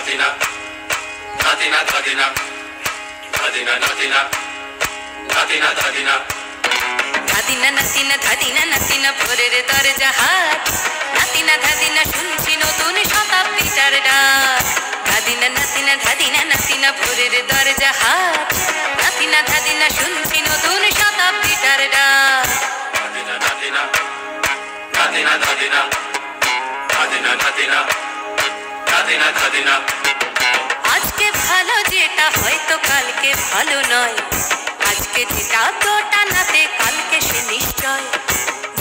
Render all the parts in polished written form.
ধাদিনা ধাদিনা ধাদিনা ধাদিনা ধাদিনা ধাদিনা ধাদিনা ধাদিনা নাতিনা ধাদিনা নাতিনা ভোরের দরজা হাত নাতিনা ধাদিনা শুনছি নতুন শতাব্দীটার ডাক ধাদিনা নাতিনা ধাদিনা নাতিনা ভোরের দরজা হাত নাতিনা ধাদিনা শুনছি নতুন শতাব্দীটার ডাক ধাদিনা ধাদিনা ধাদিনা ধাদিনা ধাদিনা ধাদিনা ধাদিনা ধাদিনা আজকে ভালো যেটা হয়তো কালকে ভালো নয় আজকে যেটা তো টানাতে কালকে সে নিশ্চয়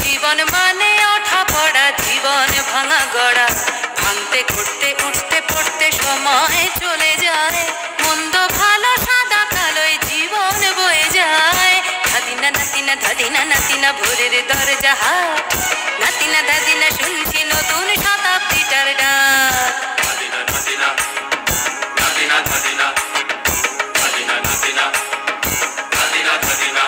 জীবন মানে ওঠা পড়া জীবন ভাঙা গড়া ভাঙতে ঘুরতে উঠতে পড়তে সময় চলে যায় মন্দ ভালো সাদা কালোয় জীবন বয়ে যায় ধাদিনা নাতিনা ধাদিনা নাতিনা ভোরের দরজা হাত নাতিনা ধাদিনা শুনছি নতুন শতাব্দীটার ডাক ধাদিনা ধাদিনা ধাদিনা ধাদিনা ধাদিনা ধাদিনা ধাদিনা ধাদিনা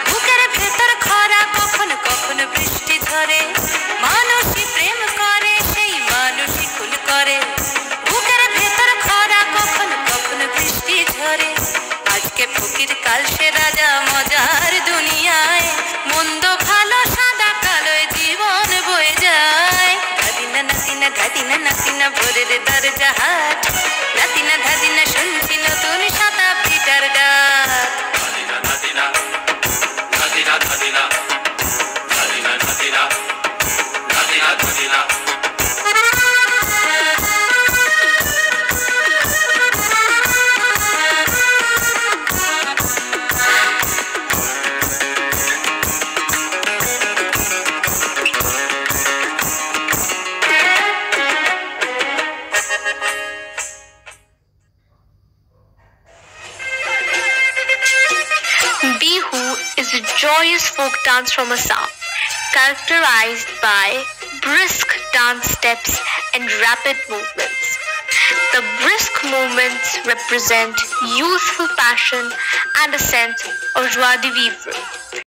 বুকের ভেতর খরা কখন কখন বৃষ্টি ঝরে মানুষই প্রেম করে সেই মানুষই খুন করে বুকের ভেতর খরা কখন কখন বৃষ্টি ঝরে আজকে ফকির কাল সে রাজা মজার দুনিয়ায় মন্দ ভালো সাদা কালোয় জীবন বয়ে যায় ধাদিনা নাতিনা ধাদিনা নাতিনা ভোরের দরজা হাট নাতিনা ধাদিনা শুনছি নতুন শতাব্দীটার ডাক ধাদিনা ধাদিনা ধাদিনা ধাদিনা ধাদিনা ধাদিনা ধাদিনা Bihu is a joyous folk dance from Assam, characterized by brisk dance steps and rapid movements. The brisk movements represent youthful passion and a sense of joie de vivre.